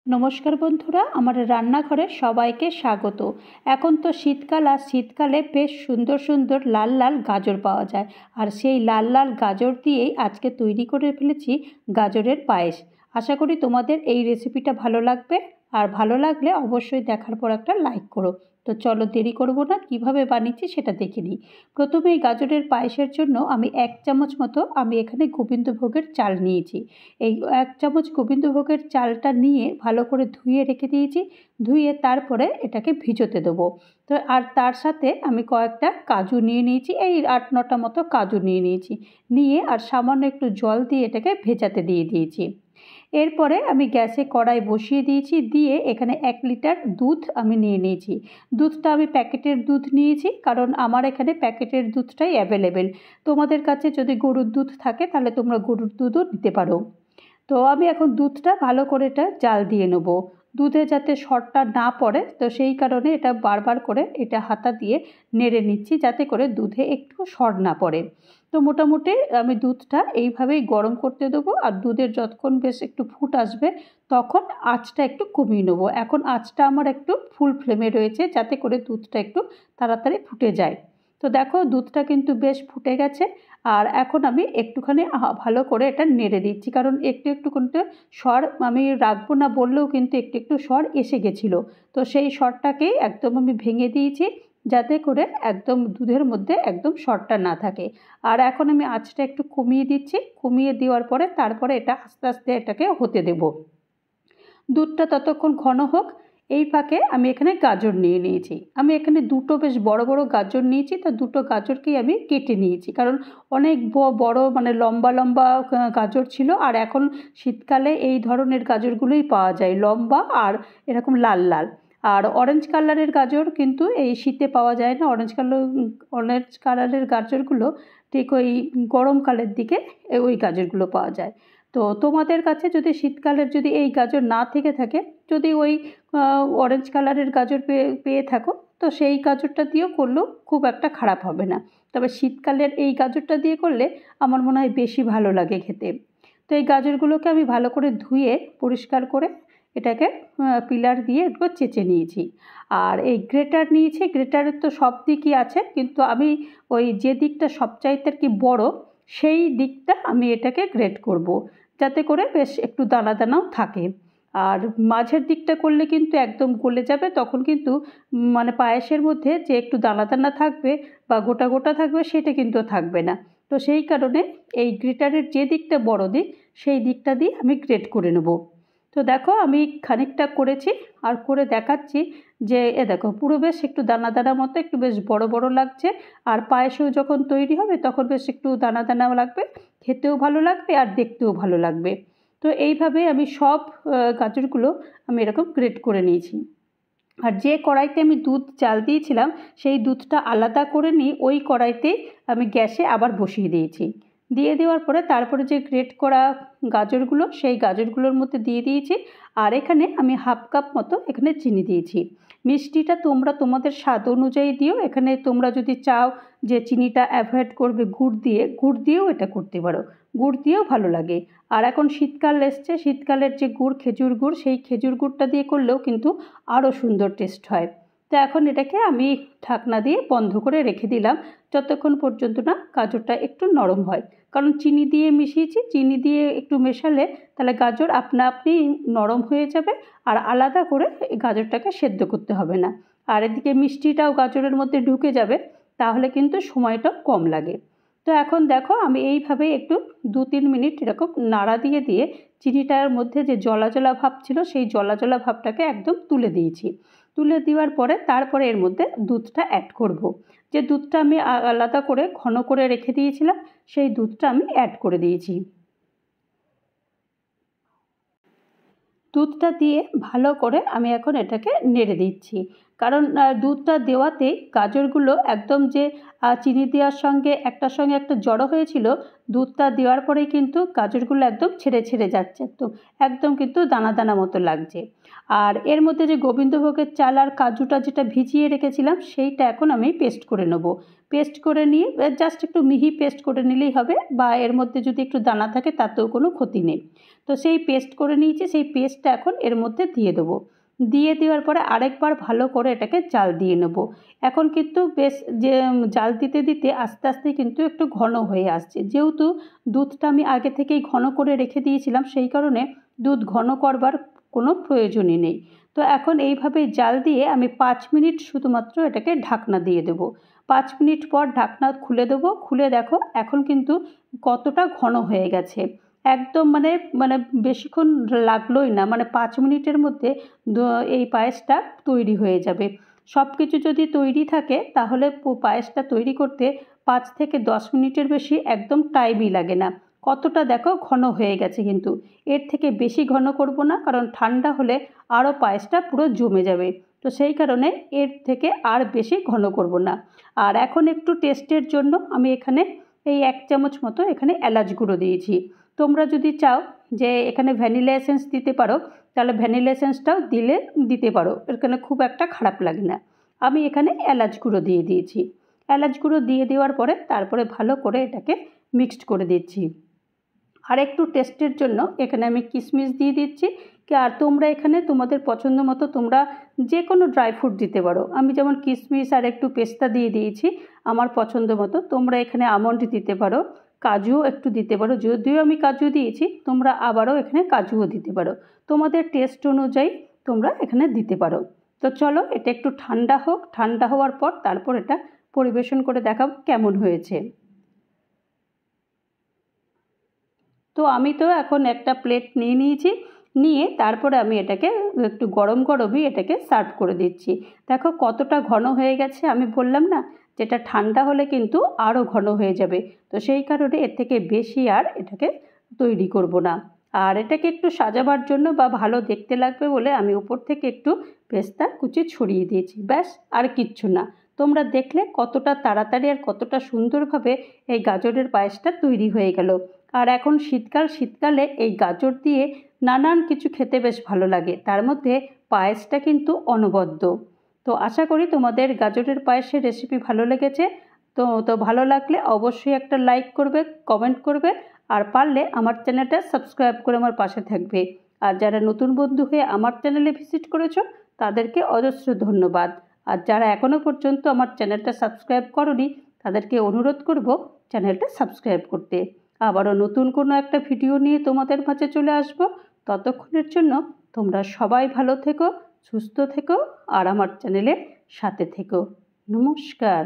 নমস্কার বন্ধুরা, আমার রান্নাঘরে সবাইকে স্বাগত। এখন তো শীতকাল, আর শীতকালে বেশ সুন্দর সুন্দর লাল লাল গাজর পাওয়া যায়। আর সেই লাল লাল গাজর দিয়েই আজকে তৈরি করে ফেলেছি গাজরের পায়েস। আশা করি তোমাদের এই রেসিপিটা ভালো লাগবে, আর ভালো লাগলে অবশ্যই দেখার পর একটা লাইক করো। তো চলো, দেরি করব না, কিভাবে বানিয়েছি সেটা দেখে নিই। প্রথমেই গাজরের পায়েসের জন্য আমি 1 চামচ মতো এখানে গোবিন্দভোগের চাল নিয়েছি। এই 1 চামচ গোবিন্দভোগের চালটা নিয়ে ভালো করে ধুয়ে রেখে দিয়েছি। ধুয়ে তারপরে এটাকে ভিজোতে দেবো। তো আর তার সাথে আমি কয়েকটা কাজু নিয়ে নিয়েছি, এই 8-9টা মতো কাজু নিয়ে নিয়েছি। নিয়ে আর সামান্য একটু জল দিয়ে এটাকে ভেজাতে দিয়ে দিয়েছি। এরপরে আমি গ্যাসে কড়াই বসিয়ে দিয়েছি, দিয়ে এখানে 1 লিটার দুধ আমি নিয়ে নিয়েছি। দুধটা আমি প্যাকেটের দুধ নিয়েছি, কারণ আমার এখানে প্যাকেটের দুধটাই অ্যাভেলেবেল। তোমাদের কাছে যদি গরুর দুধ থাকে তাহলে তোমরা গরুর দুধও নিতে পারো। তো আমি এখন দুধটা ভালো করে এটা জাল দিয়ে নেব, দুধে যাতে সরটা না পড়ে। তো সেই কারণে এটা বারবার করে এটা হাতা দিয়ে নেড়ে নিচ্ছি, যাতে করে দুধে একটু সর না পড়ে। তো মোটামুটি আমি দুধটা এইভাবেই গরম করতে দেবো, আর দুধের যতক্ষণ বেশ একটু ফুট আসবে তখন আঁচটা একটু কমিয়ে নেবো। এখন আঁচটা আমার একটু ফুল ফ্লেমে রয়েছে, যাতে করে দুধটা একটু তাড়াতাড়ি ফুটে যায়। তো দেখো, দুধটা কিন্তু বেশ ফুটে গেছে। আর এখন আমি একটুখানি ভালো করে এটা নেড়ে দিচ্ছি, কারণ একটু একটু কিন্তু স্বর আমি রাখবো না বললেও কিন্তু একটু একটু স্বর এসে গেছিলো। তো সেই স্বরটাকেই একদম আমি ভেঙে দিয়েছি, যাতে করে একদম দুধের মধ্যে একদম স্বরটা না থাকে। আর এখন আমি আঁচটা একটু কমিয়ে দিচ্ছি, কমিয়ে দেওয়ার পরে তারপরে এটা আস্তে আস্তে এটাকে হতে দেব। দুধটা ততক্ষণ ঘন হোক। এই ফাঁকে আমি এখানে গাজর নিয়ে নিয়েছি। আমি এখানে দুটো বেশ বড় বড় গাজর নিয়েছি। তো দুটো গাজরকেই আমি কেটে নিয়েছি, কারণ অনেক বড় মানে লম্বা লম্বা গাজর ছিল। আর এখন শীতকালে এই ধরনের গাজরগুলোই পাওয়া যায়, লম্বা আর এরকম লাল লাল। আর অরেঞ্জ কালারের গাজর কিন্তু এই শীতে পাওয়া যায় না। অরেঞ্জ কালারের গাজরগুলো ঠিক ওই গরমকালের দিকে ওই গাজরগুলো পাওয়া যায়। তো তোমাদের কাছে যদি শীতকালের যদি এই গাজর না থেকে থাকে, যদি ওই অরেঞ্জ কালারের গাজর পেয়ে থাকো, তো সেই গাজরটা দিয়েও করলেও খুব একটা খারাপ হবে না। তবে শীতকালের এই গাজরটা দিয়ে করলে আমার মনে হয় বেশি ভালো লাগে খেতে। তো এই গাজরগুলোকে আমি ভালো করে ধুয়ে পরিষ্কার করে এটাকে পিলার দিয়ে একটু চেঁচে নিয়েছি। আর এই গ্রেটার নিয়েছি। গ্রেটারের তো সব দিকই আছে, কিন্তু আমি ওই যে দিকটা সবচাইতে আর কি বড়, সেই দিকটা আমি এটাকে গ্রেট করব, যাতে করে বেশ একটু দানা দানাও থাকে। আর মাঝের দিকটা করলে কিন্তু একদম গলে যাবে, তখন কিন্তু মানে পায়েসের মধ্যে যে একটু দানা দানা থাকবে বা গোটা গোটা থাকবে, সেটা কিন্তু থাকবে না। তো সেই কারণে এই গ্রেটারের যে দিকটা বড় দিক, সেই দিকটা দিয়ে আমি গ্রেট করে নেব। তো দেখো, আমি খানিকটা করেছি আর করে দেখাচ্ছি যে দেখো, পুরো বেশ একটু দানা দানা মতো একটু বেশ বড় বড় লাগছে। আর পায়েসেও যখন তৈরি হবে তখন বেশ একটু দানা দানাও লাগবে, খেতেও ভালো লাগবে আর দেখতেও ভালো লাগবে। তো এইভাবে আমি সব গাজরগুলো আমি এরকম গ্রেট করে নিয়েছি। আর যে কড়াইতে আমি দুধ চাল দিয়েছিলাম, সেই দুধটা আলাদা করে নিয়ে ওই কড়াইতেই আমি গ্যাসে আবার বসিয়ে দিয়েছি। দিয়ে দেওয়ার পরে তারপরে যে গ্রেট করা গাজরগুলো, সেই গাজরগুলোর মধ্যে দিয়ে দিয়েছি। আর এখানে আমি 1/2 কাপ মতো এখানে চিনি দিয়েছি। মিষ্টিটা তোমরা তোমাদের স্বাদ অনুযায়ী দিও। এখানে তোমরা যদি চাও যে চিনিটা অ্যাভয়েড করবে, গুড় দিয়েও এটা করতে পারো। গুড় দিয়েও ভালো লাগে। আর এখন শীতকাল এসছে, শীতকালের যে গুড়, খেজুর গুড়, সেই খেজুর গুড়টা দিয়ে করলেও কিন্তু আরও সুন্দর টেস্ট হয়। তো এখন এটাকে আমি ঢাকনা দিয়ে বন্ধ করে রেখে দিলাম, যতক্ষণ পর্যন্ত না গাজরটা একটু নরম হয়। কারণ চিনি দিয়ে মিশিয়েছি, চিনি দিয়ে একটু মেশালে তাহলে গাজর আপনা আপনি নরম হয়ে যাবে, আর আলাদা করে এই গাজরটাকে সেদ্ধ করতে হবে না। আর এদিকে মিষ্টিটাও গাজরের মধ্যে ঢুকে যাবে, তাহলে কিন্তু সময়টাও কম লাগে। তো এখন দেখো, আমি এইভাবে একটু 2-3 মিনিট এরকম নাড়া দিয়ে দিয়ে চিনিটার মধ্যে যে জলা জলা ভাব ছিল, সেই জলা জলা ভাবটাকে একদম তুলে দিয়েছি। তুলে দেওয়ার পরে তারপরে এর মধ্যে দুধটা অ্যাড করব। যে দুধটা আমি আলাদা করে ঘন করে রেখে দিয়েছিলাম, সেই দুধটা আমি অ্যাড করে দিয়েছি। দুধটা দিয়ে ভালো করে আমি এখন এটাকে নেড়ে দিচ্ছি। কারণ দুধটা দেওয়াতে গাজরগুলো একদম যে চিনি দেওয়ার সঙ্গে একটা জড়ো হয়েছিল, দুধটা দেওয়ার পরেই কিন্তু গাজরগুলো একদম ছেড়ে ছেড়ে যাচ্ছে, একদম কিন্তু দানা দানা মতো লাগছে। আর এর মধ্যে যে গোবিন্দভোগের চাল আর কাজুটা যেটা ভিজিয়ে রেখেছিলাম সেইটা এখন আমি পেস্ট করে নেব। পেস্ট করে নিয়ে জাস্ট একটু মিহি পেস্ট করে নিলেই হবে, বা এর মধ্যে যদি একটু দানা থাকে তাতেও কোনো ক্ষতি নেই। তো সেই পেস্ট করে নিয়েছি, সেই পেস্টটা এখন এর মধ্যে দিয়ে দেবো। দিয়ে দেওয়ার পরে আরেকবার ভালো করে এটাকে জাল দিয়ে নেব। এখন কিন্তু বেশ যে জাল দিতে দিতে আস্তে আস্তে কিন্তু একটু ঘন হয়ে আসছে, যেহেতু দুধটা আমি আগে থেকেই ঘন করে রেখে দিয়েছিলাম, সেই কারণে দুধ ঘন করবার কোনো প্রয়োজনই নেই। তো এখন এইভাবে জাল দিয়ে আমি 5 মিনিট শুধুমাত্র এটাকে ঢাকনা দিয়ে দেবো। 5 মিনিট পর ঢাকনা খুলে দেবো। খুলে দেখো এখন কিন্তু কতটা ঘন হয়ে গেছে, একদম মানে মানে বেশিক্ষণ লাগলোই না, মানে 5 মিনিটের মধ্যে এই পায়েসটা তৈরি হয়ে যাবে। সব কিছু যদি তৈরি থাকে তাহলে পায়েসটা তৈরি করতে 5 থেকে 10 মিনিটের বেশি একদম টাইমই লাগে না। কতটা দেখো ঘন হয়ে গেছে, কিন্তু এর থেকে বেশি ঘন করব না, কারণ ঠান্ডা হলে আরও পায়েসটা পুরো জমে যাবে। তো সেই কারণে এর থেকে আর বেশি ঘন করব না। আর এখন একটু টেস্টের জন্য আমি এখানে এই 1 চামচ মতো এখানে এলাচ গুঁড়ো দিয়েছি। তোমরা যদি চাও যে এখানে ভ্যানিলা এসেন্স দিতে পারো, তাহলে ভ্যানিলা এসেন্সটাও দিতে পারো, এখানে খুব একটা খারাপ লাগে না। আমি এখানে এলাচ গুঁড়ো দিয়ে দিয়েছি। এলাচ গুঁড়ো দিয়ে দেওয়ার পরে তারপরে ভালো করে এটাকে মিক্সড করে দিচ্ছি। আর একটু টেস্টের জন্য এখানে আমি কিশমিশ দিয়ে দিচ্ছি। আর তোমরা এখানে তোমাদের পছন্দ মতো তোমরা যে কোনো ড্রাই ফ্রুট দিতে পারো। আমি যেমন কিশমিশ আর একটু পেস্তা দিয়ে দিয়েছি আমার পছন্দ মতো। তোমরা এখানে আমন্ড দিতে পারো, কাজুও একটু দিতে পারো, যদিও আমি কাজু দিয়েছি, তোমরা আবারও এখানে কাজুও দিতে পারো, তোমাদের টেস্ট অনুযায়ী তোমরা এখানে দিতে পারো। তো চলো এটা একটু ঠান্ডা হোক, ঠান্ডা হওয়ার পর তারপর এটা পরিবেশন করে দেখাবো কেমন হয়েছে। তো আমি তো এখন একটা প্লেট নিয়ে নিয়েছি, নিয়ে তারপরে আমি এটাকে একটু গরম গরমই এটাকে সার্ভ করে দিচ্ছি। দেখো কতটা ঘন হয়ে গেছে, আমি বললাম না যেটা ঠান্ডা হলে কিন্তু আরও ঘন হয়ে যাবে। তো সেই কারণে এর থেকে বেশি আর এটাকে তৈরি করব না। আর এটাকে একটু সাজাবার জন্য বা ভালো দেখতে লাগবে বলে আমি উপর থেকে একটু পেস্তা কুচি ছড়িয়ে দিয়েছি, ব্যাস আর কিচ্ছু না। তোমরা দেখলে কতটা তাড়াতাড়ি আর কতটা সুন্দরভাবে এই গাজরের পায়েসটা তৈরি হয়ে গেল। আর এখন শীতকালে এই গাজর দিয়ে নানান কিছু খেতে বেশ ভালো লাগে, তার মধ্যে পায়েসটা কিন্তু অনবদ্য। তো আশা করি তোমাদের গাজরের পায়েসের রেসিপি ভালো লেগেছে। তো ভালো লাগলে অবশ্যই একটা লাইক করবে, কমেন্ট করবে, আর পারলে আমার চ্যানেলটা সাবস্ক্রাইব করে আমার পাশে থাকবে। আর যারা নতুন বন্ধু হয়ে আমার চ্যানেলে ভিজিট করেছো তাদেরকে অজস্র ধন্যবাদ। আর যারা এখনও পর্যন্ত আমার চ্যানেলটা সাবস্ক্রাইব করোনি তাদেরকে অনুরোধ করব চ্যানেলটা সাবস্ক্রাইব করতে। আবারও নতুন কোনো একটা ভিডিও নিয়ে তোমাদের মাঝে চলে আসব। ততক্ষণের জন্য তোমরা সবাই ভালো থেকো, সুস্থ থেকো, আর আমার চ্যানেলের সাথে থেকো। নমস্কার।